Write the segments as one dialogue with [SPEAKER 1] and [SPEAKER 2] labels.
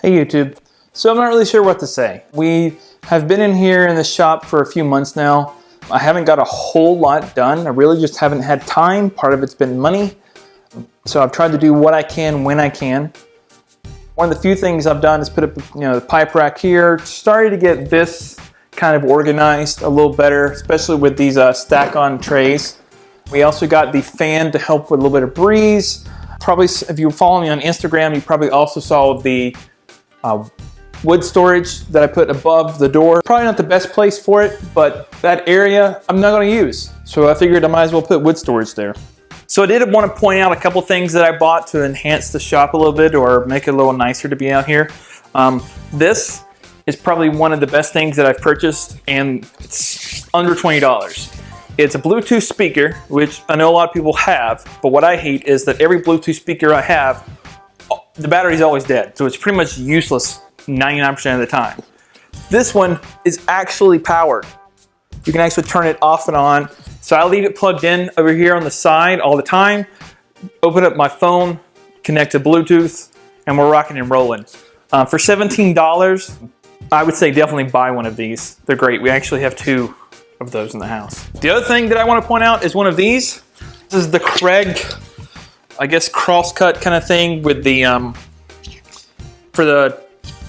[SPEAKER 1] Hey YouTube. So I'm not really sure what to say. We have been in here in the shop for a few months now. I haven't got a whole lot done. I really just haven't had time. Part of it's been money. So I've tried to do what I can when I can. One of the few things I've done is put up, the pipe rack here. Started to get this kind of organized a little better, especially with these stack-on trays. We also got the fan to help with a little bit of breeze. Probably, if you follow me on Instagram, you probably also saw the wood storage that I put above the door. Probably not the best place for it, but that area I'm not going to use. So I figured I might as well put wood storage there. So I did want to point out a couple things that I bought to enhance the shop a little bit or make it a little nicer to be out here. This is probably one of the best things that I've purchased, and it's under $20. It's a Bluetooth speaker, which I know a lot of people have, but what I hate is that every Bluetooth speaker I have, the battery's always dead, so it's pretty much useless 99% of the time. This one is actually powered. You can actually turn it off and on. So I leave it plugged in over here on the side all the time, open up my phone, connect to Bluetooth, and we're rocking and rolling. For $17, I would say definitely buy one of these. They're great. We actually have 2 of those in the house. The other thing that I want to point out is one of these. This is the Craig, I guess, cross-cut kind of thing with the, for the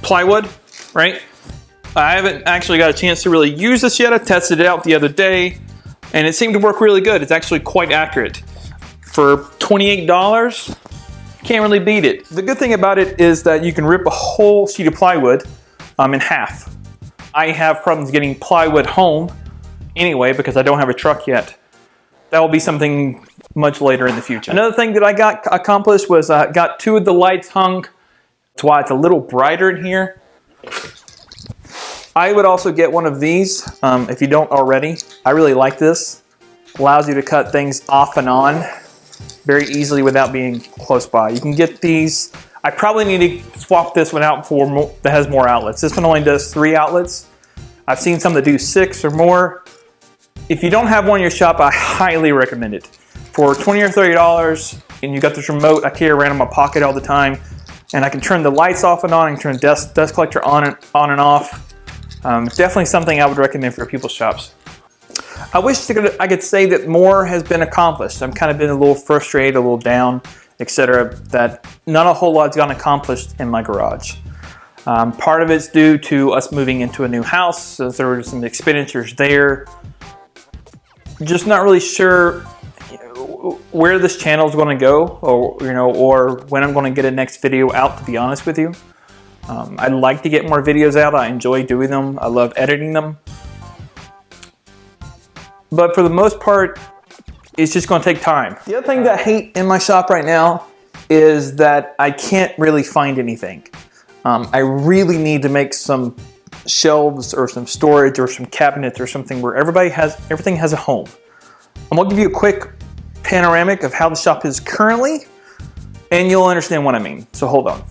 [SPEAKER 1] plywood, right? I haven't actually got a chance to really use this yet. I tested it out the other day, and it seemed to work really good. It's actually quite accurate. For $28, can't really beat it. The good thing about it is that you can rip a whole sheet of plywood in half. I have problems getting plywood home anyway because I don't have a truck yet. That will be something much later in the future. Another thing that I got accomplished was I got 2 of the lights hung. That's why it's a little brighter in here. I would also get one of these if you don't already. I really like this. Allows you to cut things off and on very easily without being close by. You can get these. I probably need to swap this one out for more, that has more outlets. This one only does 3 outlets. I've seen some that do 6 or more. If you don't have one in your shop, I highly recommend it. For $20 or $30, and you got this remote I carry around in my pocket all the time, and I can turn the lights off and on, and turn dust collector on and off. Definitely something I would recommend for people's shops. I wish I could say that more has been accomplished. I've kind of been a little frustrated, a little down, etc. That not a whole lot's gotten accomplished in my garage. Part of it's due to us moving into a new house, so there were some expenditures there. Just not really sure where this channel is going to go, or when I'm going to get a next video out, to be honest with you. I'd like to get more videos out. I enjoy doing them. I love editing them. But for the most part, it's just going to take time. The other thing that I hate in my shop right now is that I can't really find anything. I really need to make some shelves or some storage or some cabinets or something where everything has a home. I'm going to give you a quick panoramic of how the shop is currently, and you'll understand what I mean. So hold on.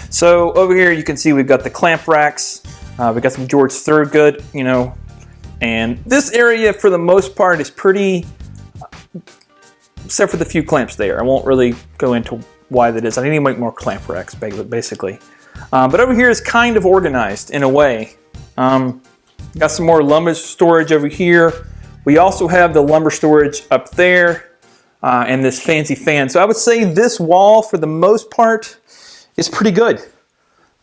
[SPEAKER 1] So over here you can see we've got the clamp racks. We've got some George Thorogood, and this area for the most part is pretty, except for the few clamps there. I won't really go into why that is. I need to make more clamp racks basically. But over here is kind of organized in a way. Got some more lumber storage over here. We also have the lumber storage up there and this fancy fan. So I would say this wall for the most part is pretty good.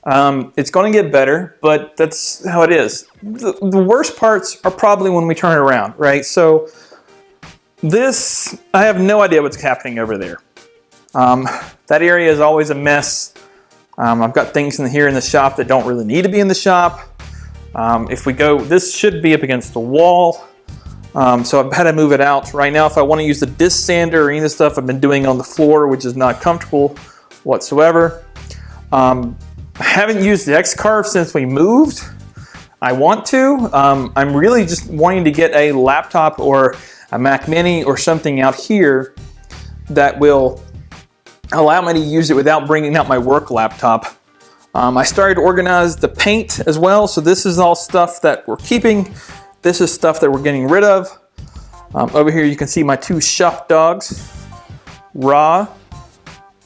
[SPEAKER 1] It's going to get better, but that's how it is. The worst parts are probably when we turn it around, right? So this, I have no idea what's happening over there. That area is always a mess. I've got things here in the shop that don't really need to be in the shop. If we go, this should be up against the wall. So I've had to move it out. Right now, if I want to use the disc sander or any of the stuff I've been doing on the floor, which is not comfortable whatsoever. I haven't used the X-Carve since we moved. I want to. I'm really just wanting to get a laptop or a Mac Mini or something out here that will allow me to use it without bringing out my work laptop. I started to organize the paint as well. So this is all stuff that we're keeping. This is stuff that we're getting rid of. Over here you can see my two shop dogs, Raw.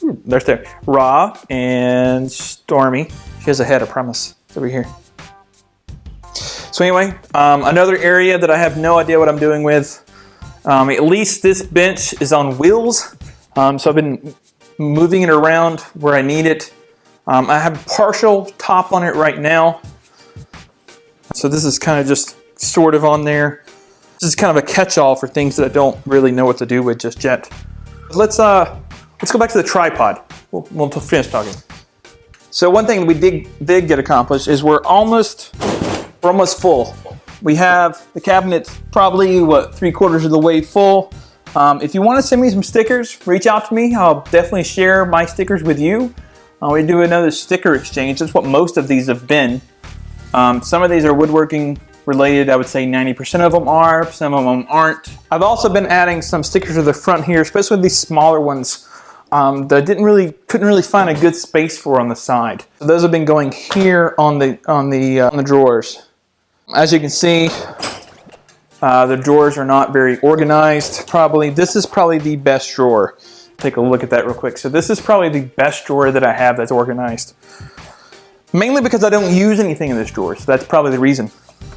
[SPEAKER 1] There's there. Raw and Stormy. She has a head, I promise. It's over here. So anyway, another area that I have no idea what I'm doing with. At least this bench is on wheels. So I've been moving it around where I need it. I have partial top on it right now. So this is kind of just sort of on there. This is kind of a catch-all for things that I don't really know what to do with just yet. Let's go back to the tripod. We'll finish talking. So one thing we did get accomplished is we're almost full. We have the cabinet probably, what, 3/4 of the way full. If you want to send me some stickers, reach out to me. I'll definitely share my stickers with you. We do another sticker exchange. That's what most of these have been. Some of these are woodworking related. I would say 90% of them are, some of them aren't. I've also been adding some stickers to the front here, especially these smaller ones that I couldn't really find a good space for on the side. So those have been going here on the drawers. As you can see, the drawers are not very organized. This is probably the best drawer. Take a look at that real quick. So this is probably the best drawer that I have that's organized. Mainly because I don't use anything in this drawer, so that's probably the reason.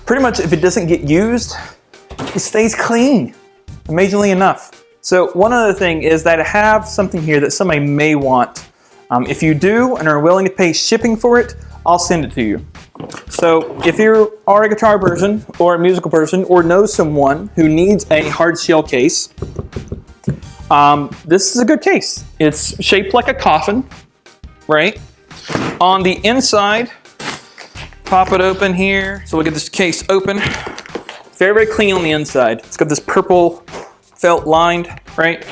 [SPEAKER 1] Pretty much if it doesn't get used, it stays clean, amazingly enough. So one other thing is that I have something here that somebody may want. If you do and are willing to pay shipping for it, I'll send it to you. So if you are a guitar person or a musical person or know someone who needs a hard shell case, this is a good case. It's shaped like a coffin, right? On the inside, pop it open here. So we'll get this case open. Very, very clean on the inside. It's got this purple felt lined, right?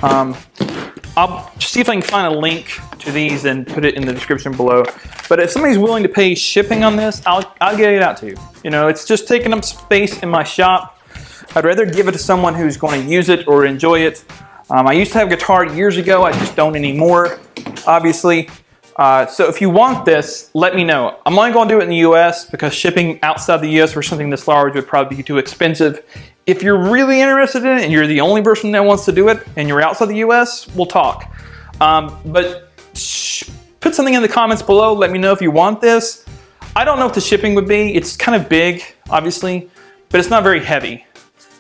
[SPEAKER 1] I'll see if I can find a link to these and put it in the description below. But if somebody's willing to pay shipping on this, I'll get it out to you. You know, it's just taking up space in my shop. I'd rather give it to someone who's going to use it or enjoy it. I used to have a guitar years ago. I just don't anymore, obviously. So if you want this, let me know. I'm only going to do it in the US because shipping outside the US for something this large would probably be too expensive. If you're really interested in it and you're the only person that wants to do it and you're outside the US, we'll talk. But put something in the comments below. Let me know if you want this. I don't know what the shipping would be. It's kind of big, obviously, but it's not very heavy.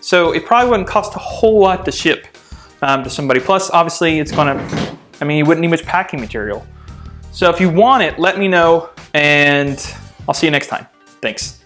[SPEAKER 1] So it probably wouldn't cost a whole lot to ship to somebody. Plus, obviously, it's going to, I mean, you wouldn't need much packing material. So if you want it, let me know, and I'll see you next time. Thanks.